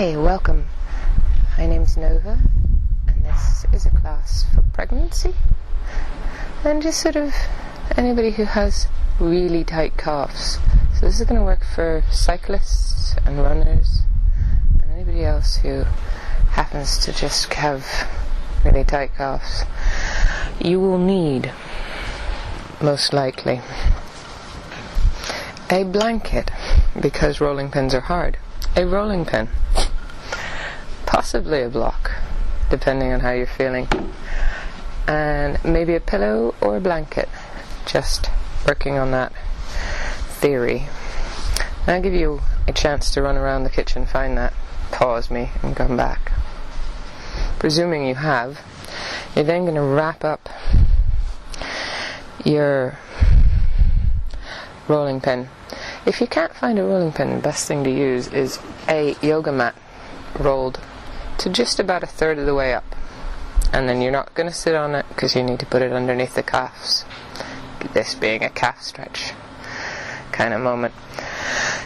Hey, welcome. My name's Nova, and this is a class for pregnancy and just sort of anybody who has really tight calves. So this is going to work for cyclists and runners and anybody else who happens to just have really tight calves. You will need, most likely, a blanket, because rolling pins are hard. A rolling pin, possibly a block, depending on how you're feeling, and maybe a pillow or a blanket, just working on that theory. And I'll give you a chance to run around the kitchen, find that, pause me, and come back. Presuming you have, you're then going to wrap up your rolling pin. If you can't find a rolling pin, the best thing to use is a yoga mat rolled to just about a third of the way up. And then you're not going to sit on it because you need to put it underneath the calves. This being a calf stretch kind of moment.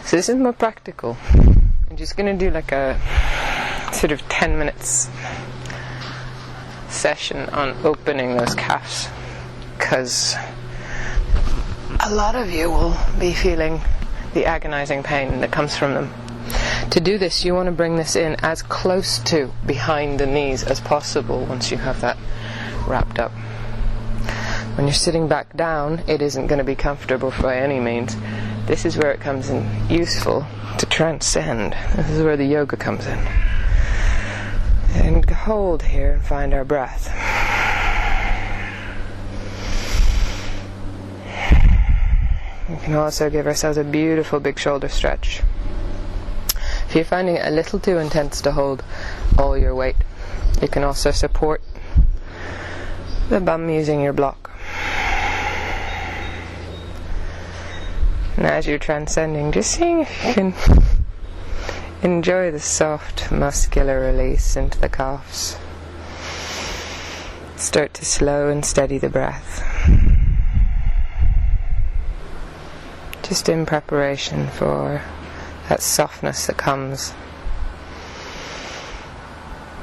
So this is more practical. I'm just going to do like a sort of 10 minutes session on opening those calves, because a lot of you will be feeling the agonizing pain that comes from them. To do this, you want to bring this in as close to behind the knees as possible once you have that wrapped up. When you're sitting back down, it isn't going to be comfortable by any means. This is where it comes in useful to transcend. This is where the yoga comes in. And hold here and find our breath. We can also give ourselves a beautiful big shoulder stretch. If you're finding it a little too intense to hold all your weight, you can also support the bum using your block. And as you're transcending, just seeing if you can enjoy the soft muscular release into the calves. Start to slow and steady the breath, just in preparation for that softness that comes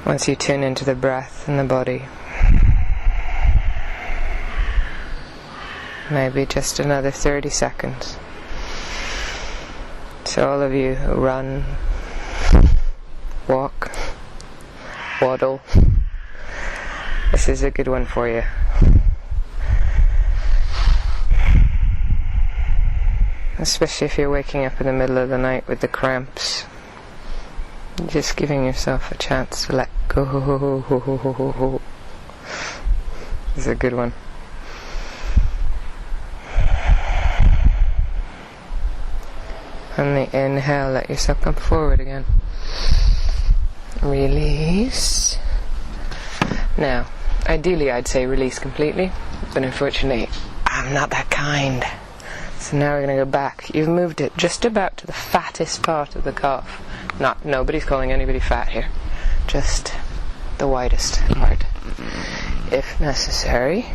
once you tune into the breath and the body. Maybe just another 30 seconds. So all of you who run, walk, waddle, this is a good one for you. Especially if you're waking up in the middle of the night with the cramps. Just giving yourself a chance to let go. This is a good one. On the inhale, let yourself come forward again. Release. Now, ideally I'd say release completely, but unfortunately I'm not that kind. So now we're going to go back. You've moved it just about to the fattest part of the calf. Nobody's calling anybody fat here. Just the widest part. If necessary,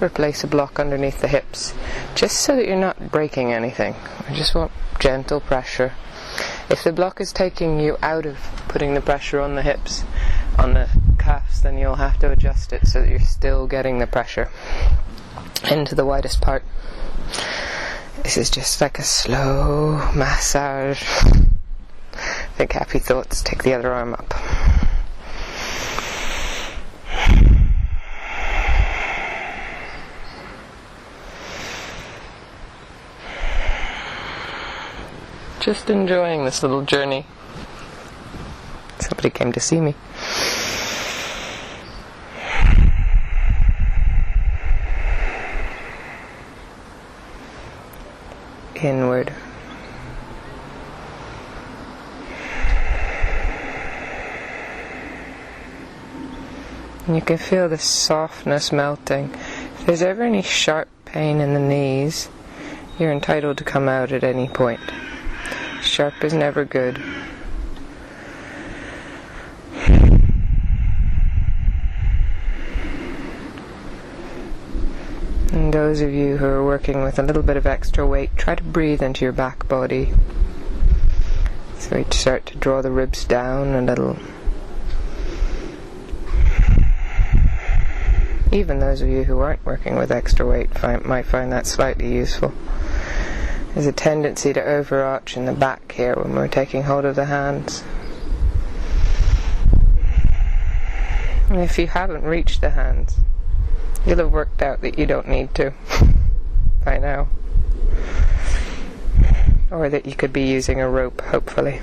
replace a block underneath the hips, just so that you're not breaking anything. I just want gentle pressure. If the block is taking you out of putting the pressure on the hips, on the calves, then you'll have to adjust it so that you're still getting the pressure into the widest part. This is just like a slow massage. Think happy thoughts. Take the other arm up. Just enjoying this little journey. Somebody came to see me. Inward. And you can feel the softness melting. If there's ever any sharp pain in the knees, you're entitled to come out at any point. Sharp is never good. And those of you who are working with a little bit of extra weight, try to breathe into your back body. So we start to draw the ribs down a little. Even those of you who aren't working with extra weight might find that slightly useful. There's a tendency to overarch in the back here when we're taking hold of the hands. And if you haven't reached the hands, you'll have worked out that you don't need to by now. Or that you could be using a rope, hopefully.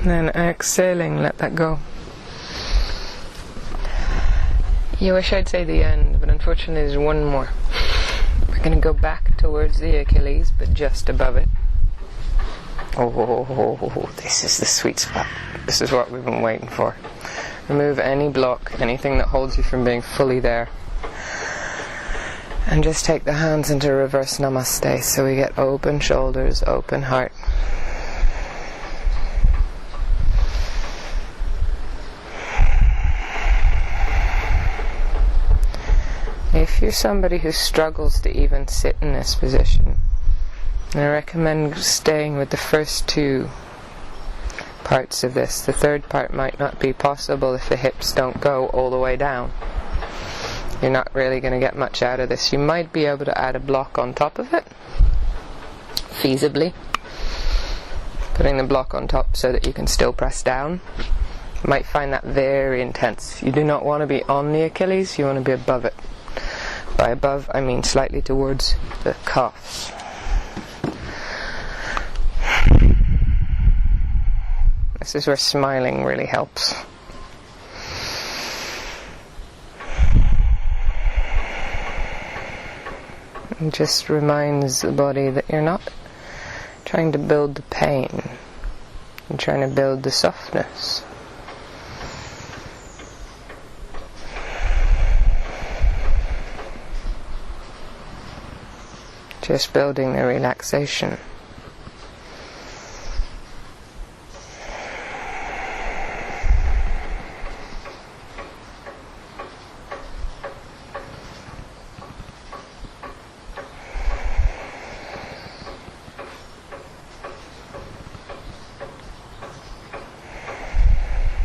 And then exhaling, let that go. You wish I'd say the end, but unfortunately there's one more. We're going to go back towards the Achilles, but just above it. Oh, this is the sweet spot. This is what we've been waiting for. Remove any block, anything that holds you from being fully there. And just take the hands into reverse namaste, so we get open shoulders, open heart. If you're somebody who struggles to even sit in this position, I recommend staying with the first two parts of this. The third part might not be possible if the hips don't go all the way down. You're not really going to get much out of this. You might be able to add a block on top of it, feasibly. Putting the block on top so that you can still press down. You might find that very intense. You do not want to be on the Achilles, you want to be above it. By above, I mean slightly towards the calves. This is where smiling really helps. It just reminds the body that you're not trying to build the pain. You're trying to build the softness. Just building the relaxation.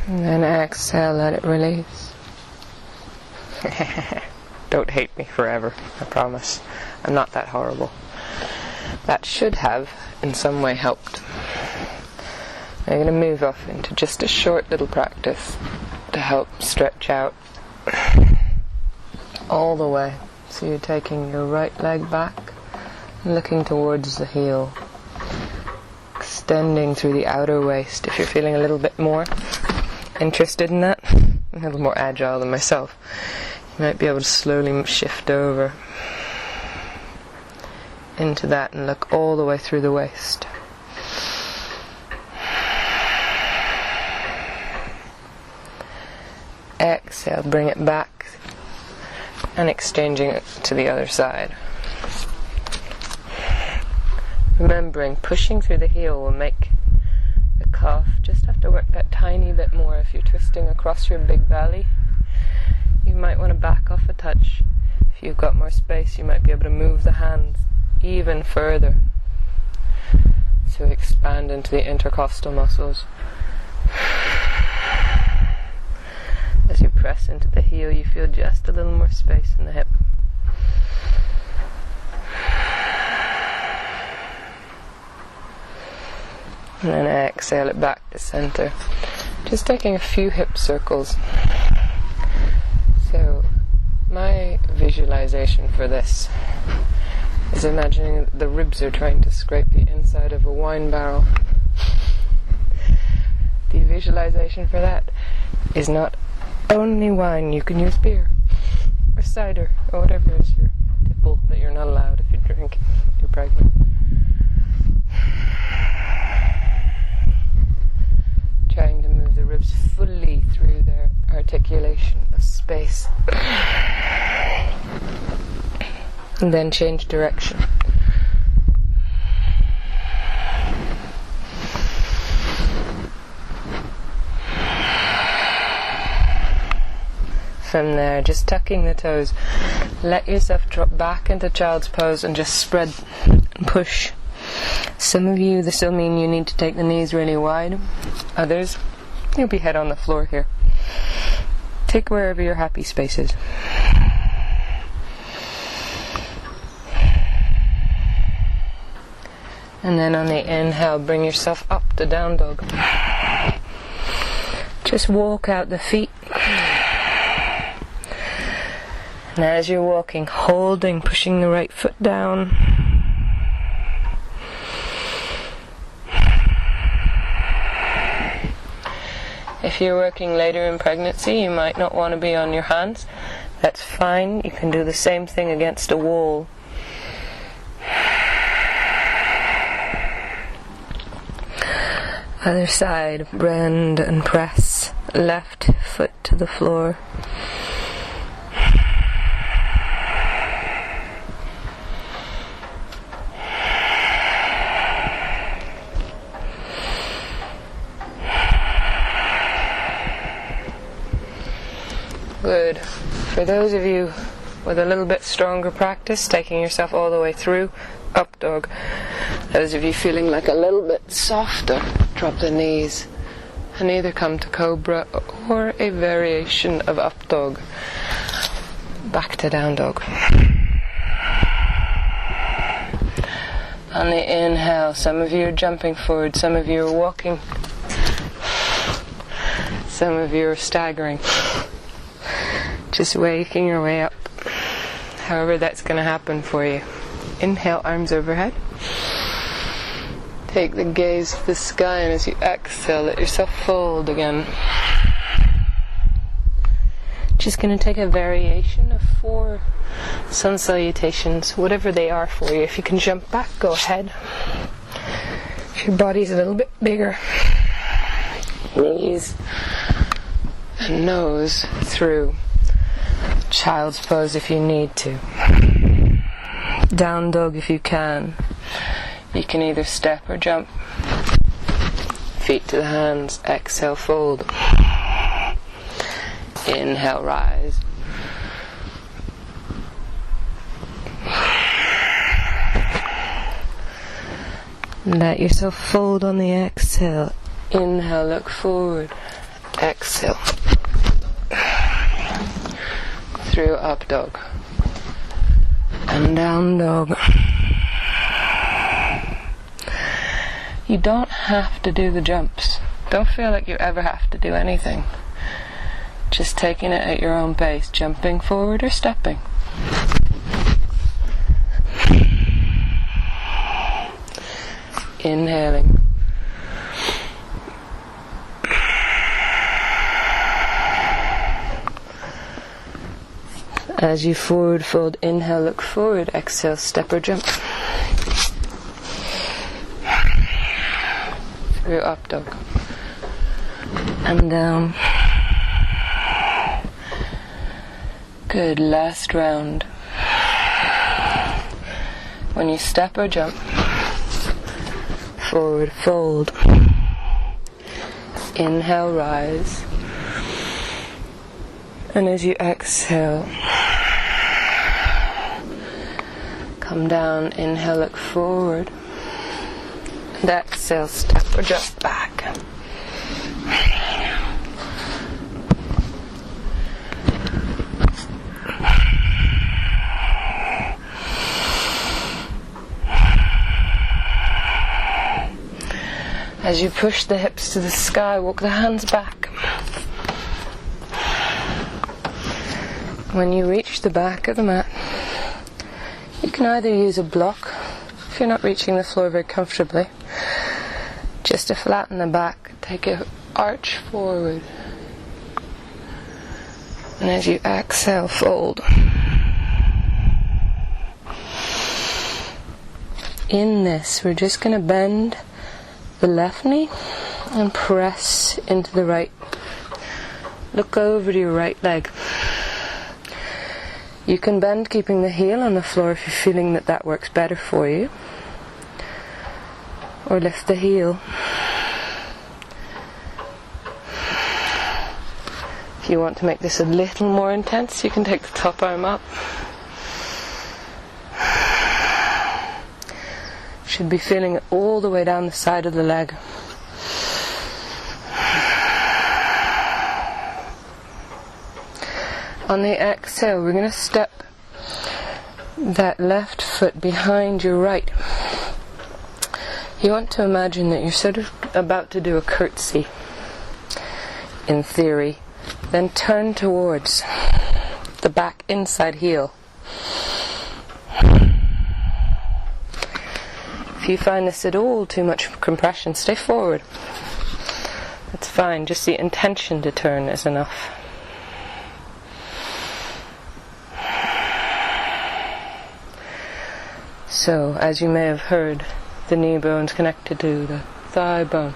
And then exhale, let it release. Don't hate me forever, I promise. I'm not that horrible. That should have, in some way, helped. I'm going to move off into just a short little practice to help stretch out all the way. So you're taking your right leg back and looking towards the heel. Extending through the outer waist. If you're feeling a little bit more interested in that, a little more agile than myself, you might be able to slowly shift over into that and look all the way through the waist. Exhale, bring it back and exchanging it to the other side. Remembering, pushing through the heel will make the calf just have to work that tiny bit more. If you're twisting across your big belly, you might want to back off a touch. If you've got more space, you might be able to move the hands even further to expand into the intercostal muscles. As you press into the heel, you feel just a little more space in the hip. And then exhale it back to center. Just taking a few hip circles. So, my visualization for this is imagining the ribs are trying to scrape the inside of a wine barrel. The visualization for that is not only wine. You can use beer or cider or whatever is your tipple that you're not allowed if you drink, if you're pregnant. Trying to move the ribs fully through their articulation of space. And then change direction. From there, just tucking the toes. Let yourself drop back into child's pose and just spread and push. Some of you, this will mean you need to take the knees really wide. Others, you'll be head on the floor here. Take wherever your happy space is. And then on the inhale, bring yourself up to down dog. Just walk out the feet. And as you're walking, holding, pushing the right foot down. If you're working later in pregnancy, you might not want to be on your hands. That's fine. You can do the same thing against a wall. Other side, bend and press. Left foot to the floor. Good. For those of you with a little bit stronger practice, taking yourself all the way through, up dog. Those of you feeling like a little bit softer, drop the knees and either come to cobra or a variation of up dog. Back to down dog. On the inhale, some of you are jumping forward, some of you are walking, some of you are staggering. Just waking your way up. However that's going to happen for you. Inhale, arms overhead. Take the gaze to the sky, and as you exhale, let yourself fold again. Just going to take a variation of 4 sun salutations, whatever they are for you. If you can jump back, go ahead. If your body's a little bit bigger, knees and nose through. Child's pose if you need to. Down dog if you can. You can either step or jump. Feet to the hands. Exhale, fold. Inhale, rise. Let yourself fold on the exhale. Inhale, look forward. Exhale. Through up dog. And down dog. You don't have to do the jumps. Don't feel like you ever have to do anything. Just taking it at your own pace, jumping forward or stepping. Inhaling. As you forward fold, inhale, look forward, exhale, step or jump. Through up dog. And down. Good, last round. When you step or jump, forward fold. Inhale, rise. And as you exhale, come down, inhale, look forward. And exhale, step or jump back. As you push the hips to the sky, walk the hands back. When you reach the back of the mat, you can either use a block, if you're not reaching the floor very comfortably, just to flatten the back, take an arch forward. And as you exhale, fold. In this, we're just going to bend the left knee and press into the right. Look over to your right leg. You can bend keeping the heel on the floor if you're feeling that that works better for you. Or lift the heel. If If you want to make this a little more intense, you can take the top arm up. Should be feeling it all the way down the side of the leg. On the exhale, we're going to step that left foot behind your right. You want to imagine that you're sort of about to do a curtsy, in theory. Then turn towards the back inside heel. If you find this at all too much compression, stay forward. That's fine, just the intention to turn is enough. So, as you may have heard, the knee bone's connected to the thigh bone,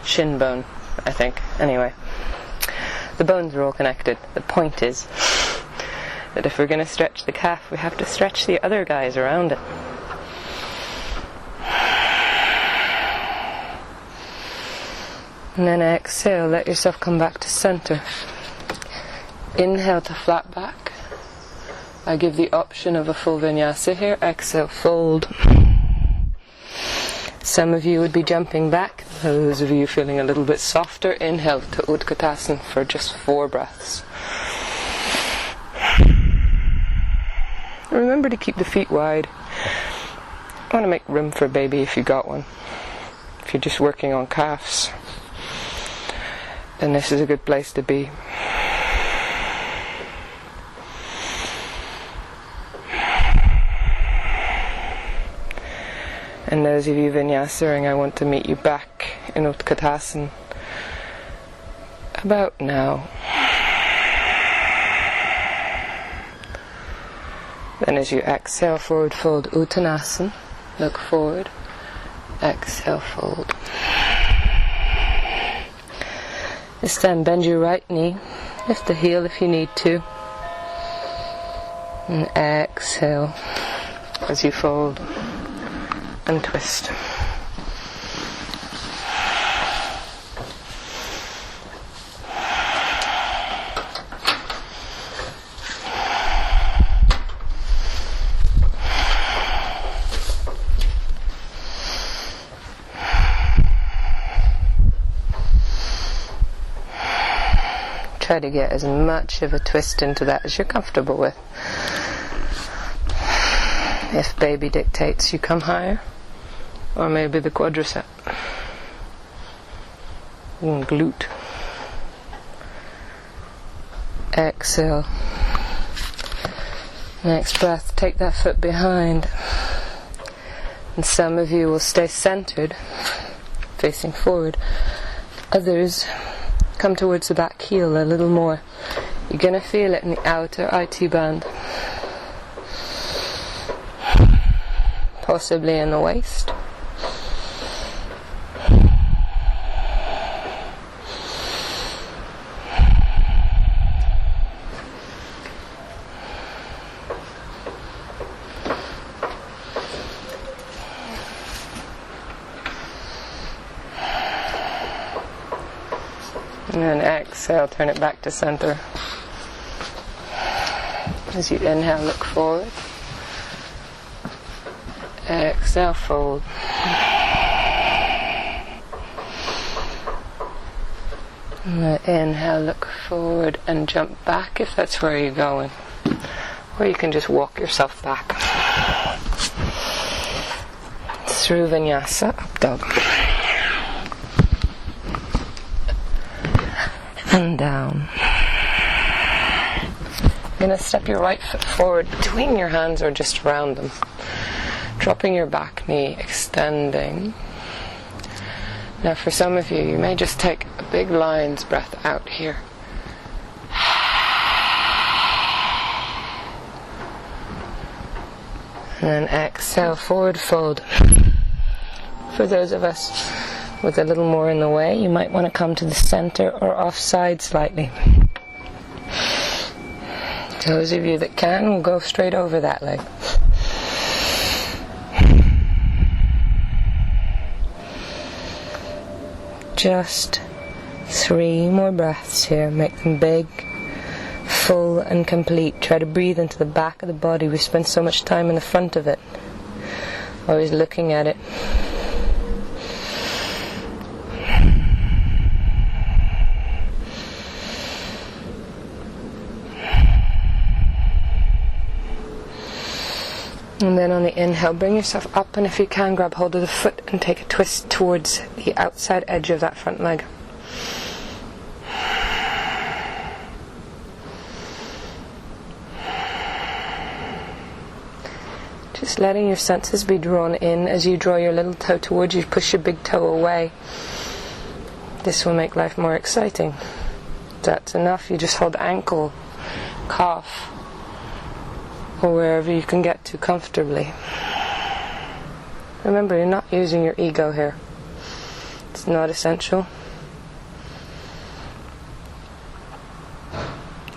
shin bone, I think. Anyway, the bones are all connected. The point is that if we're going to stretch the calf, we have to stretch the other guys around it. And then exhale, let yourself come back to center. Inhale to flat back. I give the option of a full vinyasa here. Exhale, fold. Some of you would be jumping back. Those of you feeling a little bit softer, inhale to Utkatasana for just 4 breaths. Remember to keep the feet wide. I want to make room for a baby if you got one. If you're just working on calves, then this is a good place to be. And those of you vinyasing, I want to meet you back in Utkatasana about now. Then as you exhale, forward fold Uttanasana, look forward, exhale, fold. This time bend your right knee, lift the heel if you need to, and exhale as you fold and twist. Try to get as much of a twist into that as you're comfortable with. If baby dictates, you come higher, or maybe the quadricep and glute. Exhale. Next breath, take that foot behind. And some of you will stay centered, facing forward. Others come towards the back heel a little more. You're going to feel it in the outer IT band, possibly in the waist. And then exhale, turn it back to center. As you inhale, look forward. Exhale, fold. And then inhale, look forward and jump back if that's where you're going. Or you can just walk yourself back. Through vinyasa, up dog. And down. You're going to step your right foot forward between your hands or just around them. Dropping your back knee, extending. Now for some of you, you may just take a big lion's breath out here. And then exhale, forward fold. For those of us with a little more in the way, you might want to come to the center or offside slightly. Those of you that can will go straight over that leg. Just 3 more breaths here. Make them big full and complete. Try to breathe into the back of the body. We spend so much time in the front of it, always looking at it. And then on the inhale, bring yourself up, and if you can, grab hold of the foot and take a twist towards the outside edge of that front leg. Just letting your senses be drawn in as you draw your little toe towards you, push your big toe away. This will make life more exciting. If that's enough, you just hold ankle, calf, or wherever you can get to comfortably. Remember, you're not using your ego here. It's not essential.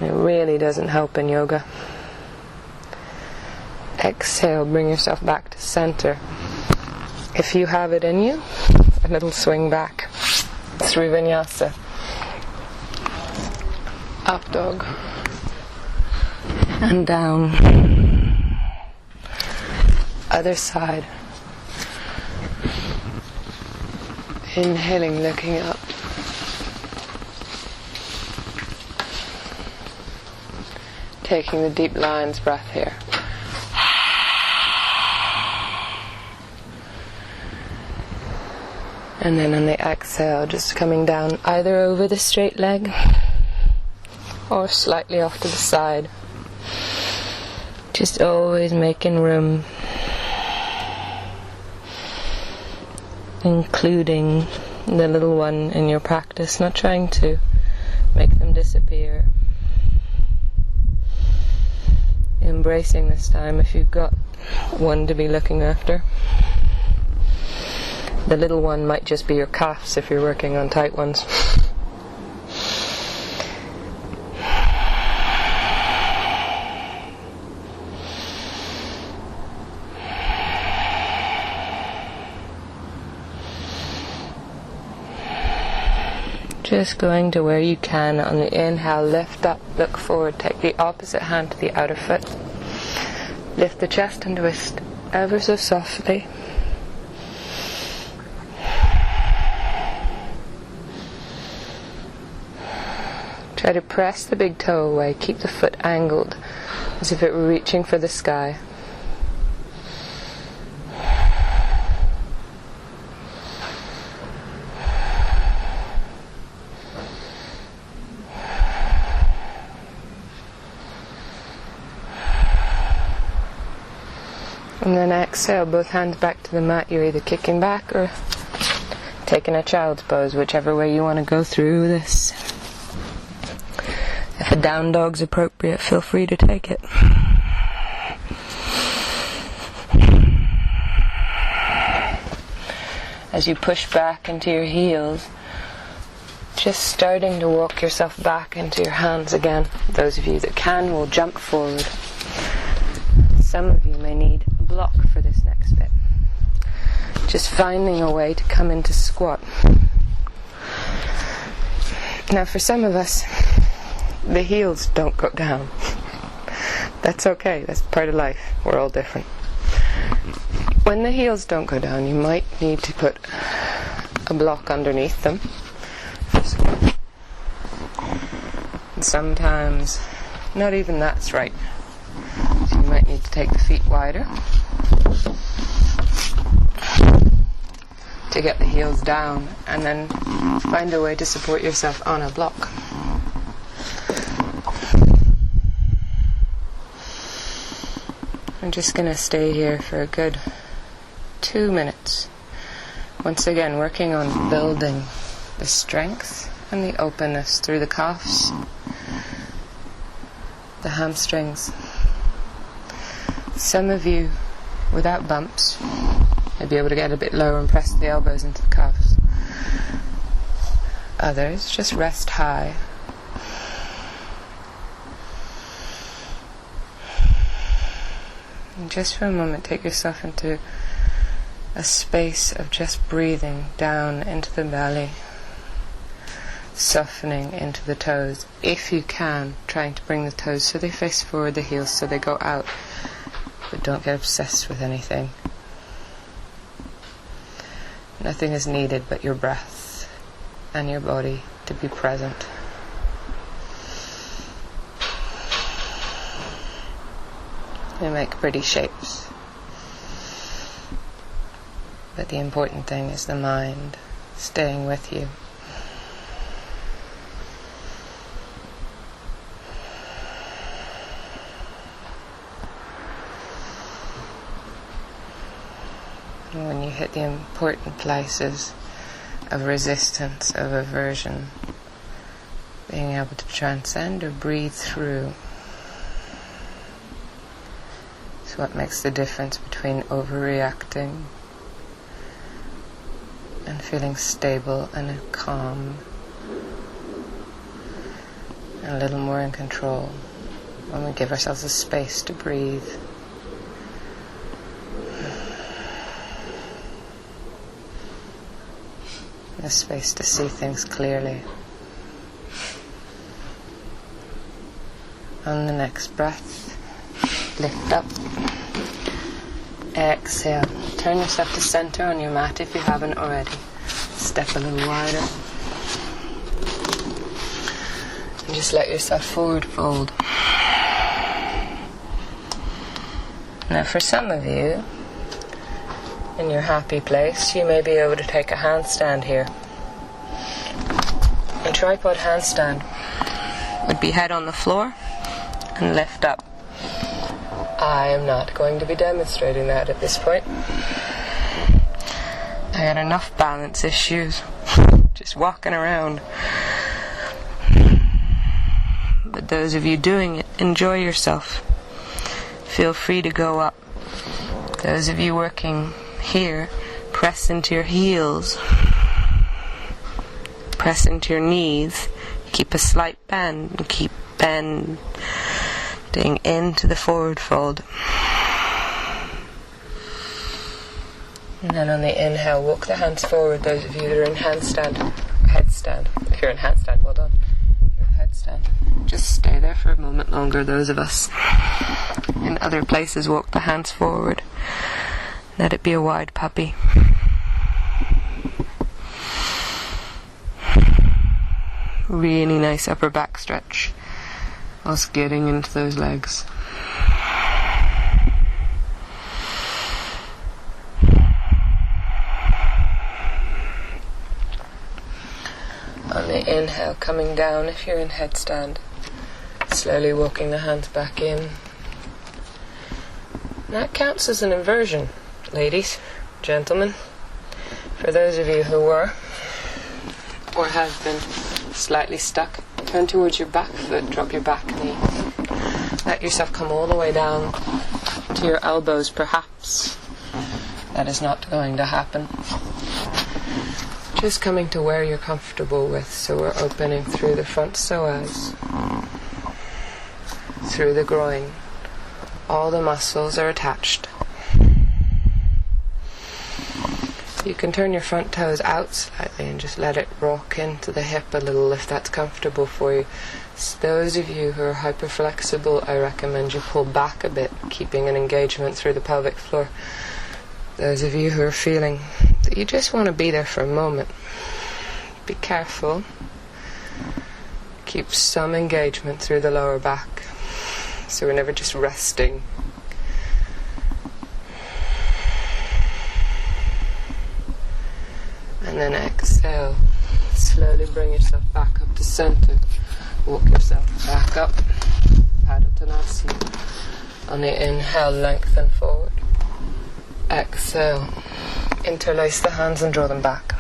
It really doesn't help in yoga. Exhale, bring yourself back to center. If you have it in you, a little swing back through vinyasa. Up dog. And down. Other side. Inhaling, looking up. Taking the deep lion's breath here. And then on the exhale, just coming down either over the straight leg or slightly off to the side. Just always making room, including the little one in your practice, not trying to make them disappear. Embracing this time if you've got one to be looking after. The little one might just be your calves if you're working on tight ones. Just going to where you can. On the inhale, lift up, look forward, take the opposite hand to the outer foot. Lift the chest and twist ever so softly. Try to press the big toe away, keep the foot angled as if it were reaching for the sky. And then exhale, both hands back to the mat. You're either kicking back or taking a child's pose, whichever way you want to go through this. If a down dog's appropriate, feel free to take it. As you push back into your heels, just starting to walk yourself back into your hands again. Those of you that can will jump forward. Some of you may need a block for this next bit. Just finding a way to come into squat. Now for some of us, the heels don't go down. That's okay, that's part of life. We're all different. When the heels don't go down, you might need to put a block underneath them. And sometimes, not even that's right. So you might need to take the feet wider to get the heels down, and then find a way to support yourself on a block. I'm just going to stay here for a good 2 minutes. Once again, working on building the strength and the openness through the calves, the hamstrings. Some of you, without bumps, may be able to get a bit lower and press the elbows into the calves. Others, just rest high. And just for a moment, take yourself into a space of just breathing down into the belly, softening into the toes. If you can, trying to bring the toes so they face forward, the heels so they go out, but don't get obsessed with anything. Nothing is needed but your breath and your body to be present. They make pretty shapes, but the important thing is the mind staying with you. And when you hit the important places of resistance, of aversion, being able to transcend or breathe through is what makes the difference between overreacting and feeling stable and calm and a little more in control when we give ourselves a space to breathe. A space to see things clearly. On the next breath, lift up, exhale, turn yourself to center on your mat if you haven't already. Step a little wider and just let yourself forward fold. Now for some of you, in your happy place, you may be able to take a handstand here. A tripod handstand would be head on the floor and lift up. I am not going to be demonstrating that at this point. I got enough balance issues just walking around. But those of you doing it, enjoy yourself. Feel free to go up. Those of you working here, press into your heels, press into your knees, keep a slight bend, and keep bending into the forward fold. And then on the inhale, walk the hands forward. Those of you that are in handstand, headstand. If you're in handstand, well done. If you're in headstand, just stay there for a moment longer. Those of us in other places, walk the hands forward. Let it be a wide puppy. Really nice upper back stretch whilst getting into those legs. On the inhale, coming down if you're in headstand, slowly walking the hands back in. And that counts as an inversion. Ladies, gentlemen, for those of you who were or have been slightly stuck, turn towards your back foot, drop your back knee. Let yourself come all the way down to your elbows, perhaps. That is not going to happen. Just coming to where you're comfortable with, so we're opening through the front psoas, through the groin. All the muscles are attached. You can turn your front toes out slightly and just let it rock into the hip a little if that's comfortable for you. So those of you who are hyperflexible, I recommend you pull back a bit, keeping an engagement through the pelvic floor. Those of you who are feeling that you just want to be there for a moment, be careful. Keep some engagement through the lower back, so we're never just resting. And then exhale. Slowly bring yourself back up to center. Walk yourself back up. Padottanasana. On the inhale, lengthen forward. Exhale. Interlace the hands and draw them back.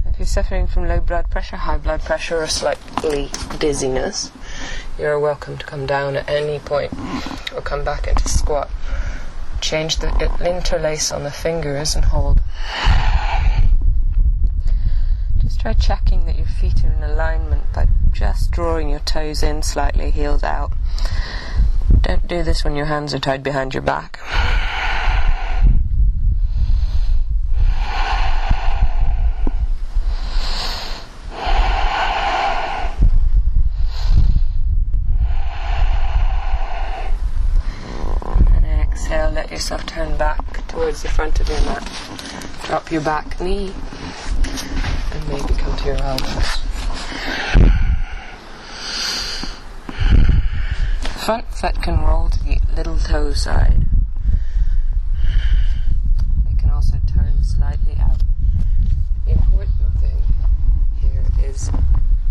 If you're suffering from low blood pressure, high blood pressure, or slightly dizziness, you're welcome to come down at any point or come back into squat. Change the interlace on the fingers and hold. Just try checking that your feet are in alignment by just drawing your toes in slightly, heels out. Don't do this when your hands are tied behind your back. And exhale, let yourself turn back towards the front of your mat. Drop your back knee and maybe come to your elbows. Front foot can roll to the little toe side. It can also turn slightly out. The important thing here is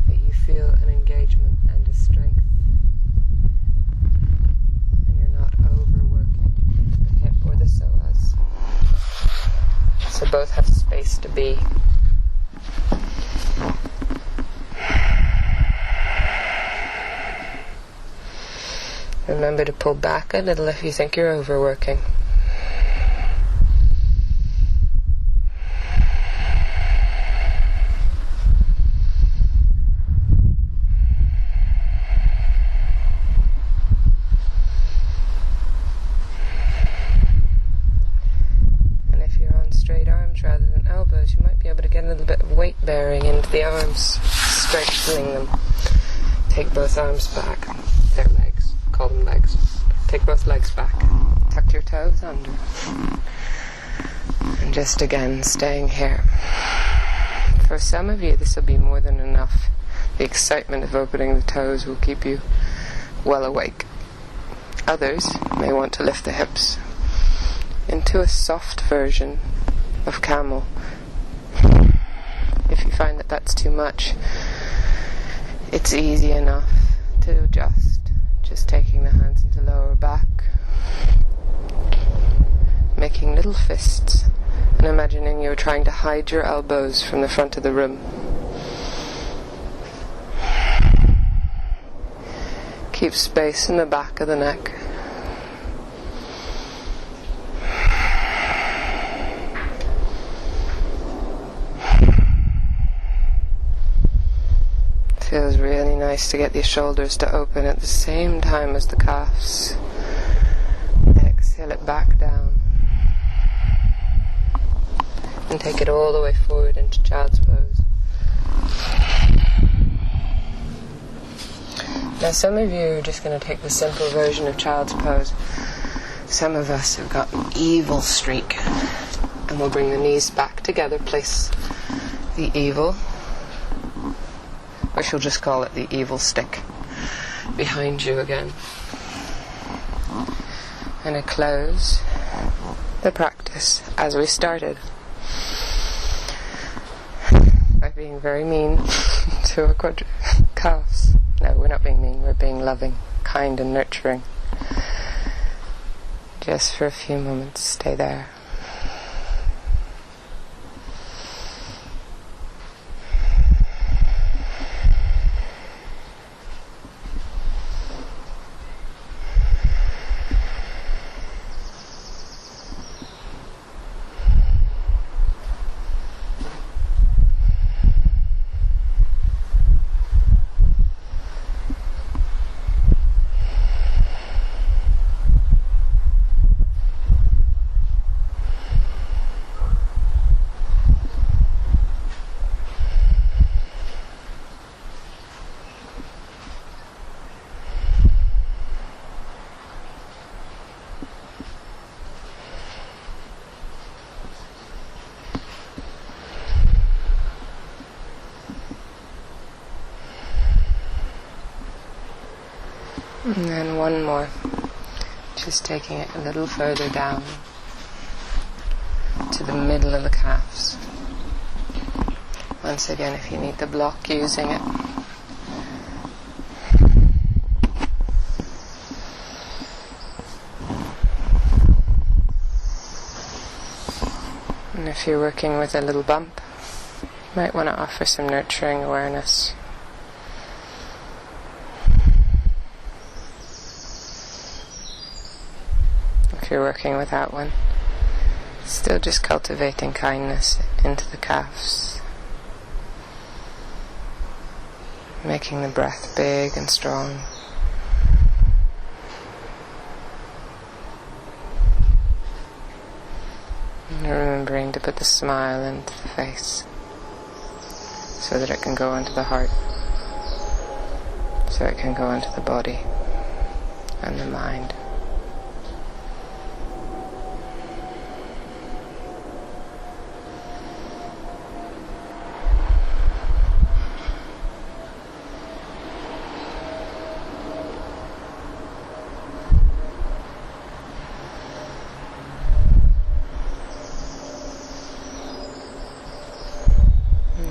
that you feel an engagement and a strength, and you're not overworking the hip or the psoas. So both have space to be. Remember to pull back a little if you think you're overworking. And if you're on straight arms rather than elbows, you might be able to get a little bit of weight bearing into the arms, strengthening them. Take both arms back. Their legs. Call them legs. Take both legs back. Tuck your toes under. And just again, staying here. For some of you, this will be more than enough. The excitement of opening the toes will keep you well awake. Others may want to lift the hips into a soft version of camel. If you find that that's too much, it's easy enough to adjust. Just taking the hands into lower back, making little fists, and imagining you're trying to hide your elbows from the front of the room. Keep space in the back of the neck. Feels really nice to get the shoulders to open at the same time as the calves. Exhale it back down. And take it all the way forward into child's pose. Now some of you are just going to take the simple version of child's pose. Some of us have got an evil streak. And we'll bring the knees back together, place the evil, or she'll just call it the evil stick, behind you again. And I close the practice as we started by being very mean to our calves. No, we're not being mean, we're being loving, kind and nurturing. Just for a few moments, stay there. And then one more, just taking it a little further down to the middle of the calves. Once again, if you need the block, using it. And if you're working with a little bump, you might want to offer some nurturing awareness. If you're working without one, still just cultivating kindness into the calves, making the breath big and strong. remembering to put the smile into the face so that it can go into the heart, so it can go into the body and the mind.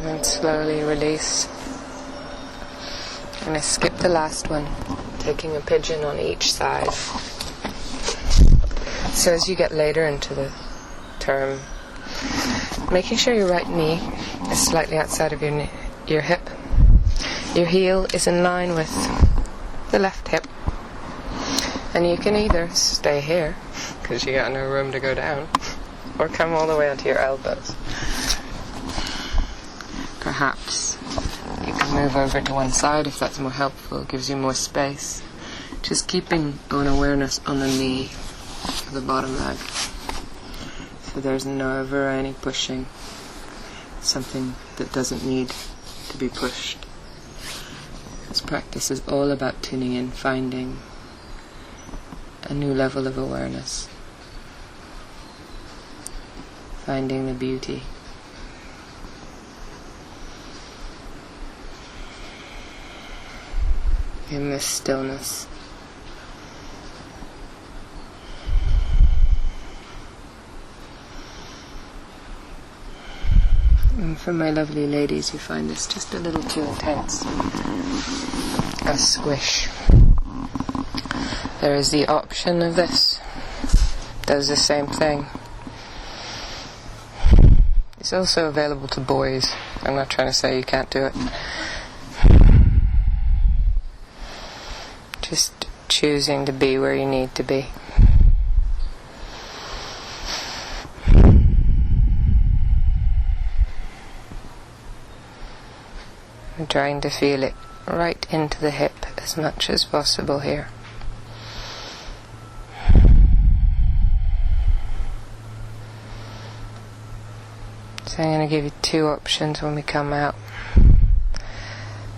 And slowly release. I'm going to skip the last one, taking a pigeon on each side. So as you get later into the term, making sure your right knee is slightly outside of your hip. Your heel is in line with the left hip. And you can either stay here, because you got no room to go down, or come all the way onto your elbows. Perhaps you can move over to one side if that's more helpful, gives you more space. Just keeping an awareness on the knee of the bottom leg, so there's never any pushing something that doesn't need to be pushed. This practice is all about tuning in, finding a new level of awareness, finding the beauty. In this stillness. And for my lovely ladies who find this just a little too intense, a squish. There is the option of this. Does the same thing. It's also available to boys. I'm not trying to say you can't do it. Just choosing to be where you need to be. I'm trying to feel it right into the hip as much as possible here. So I'm going to give you two options when we come out.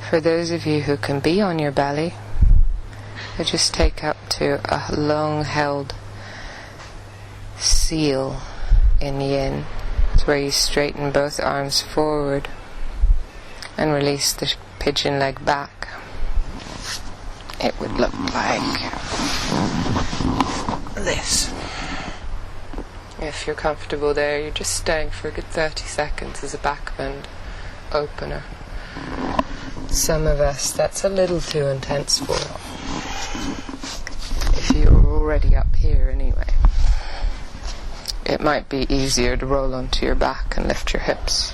For those of you who can be on your belly, just take up to a long-held seal in yin. It's where you straighten both arms forward and release the pigeon leg back. It would look like this. If you're comfortable there, you're just staying for a good 30 seconds as a back bend opener. Some of us, that's a little too intense for. If you're already up here anyway, it might be easier to roll onto your back and lift your hips.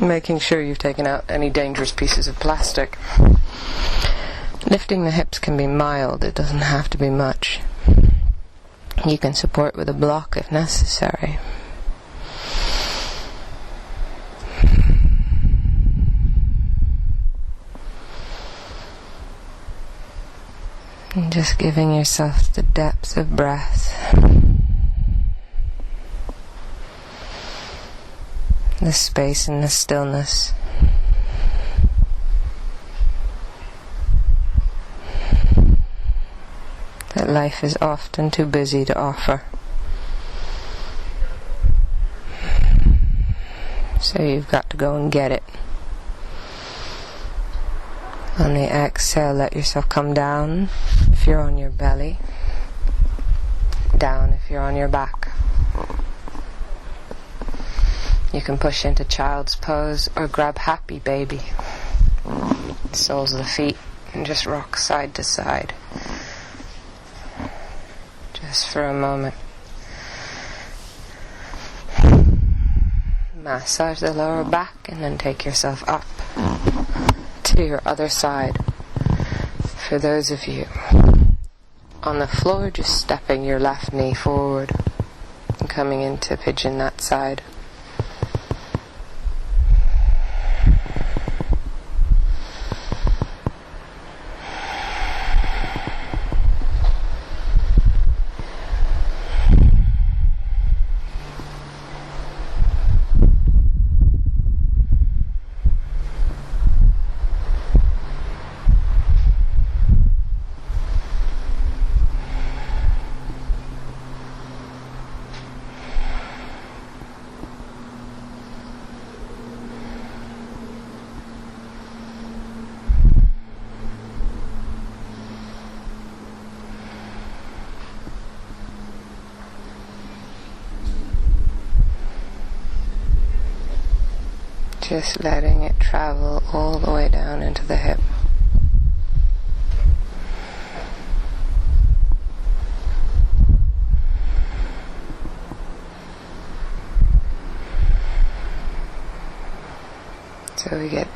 Making sure you've taken out any dangerous pieces of plastic. Lifting the hips can be mild, it doesn't have to be much. You can support with a block if necessary. And just giving yourself the depth of breath, the space and the stillness. That life is often too busy to offer. So you've got to go and get it. On the exhale, let yourself come down if you're on your belly, down if you're on your back. You can push into child's pose or grab happy baby. Soles of the feet and just rock side to side. Just for a moment. Massage the lower back and then take yourself up to your other side. For those of you on the floor, just stepping your left knee forward and coming into pigeon that side. Just letting it travel all the way down into the hip. So we get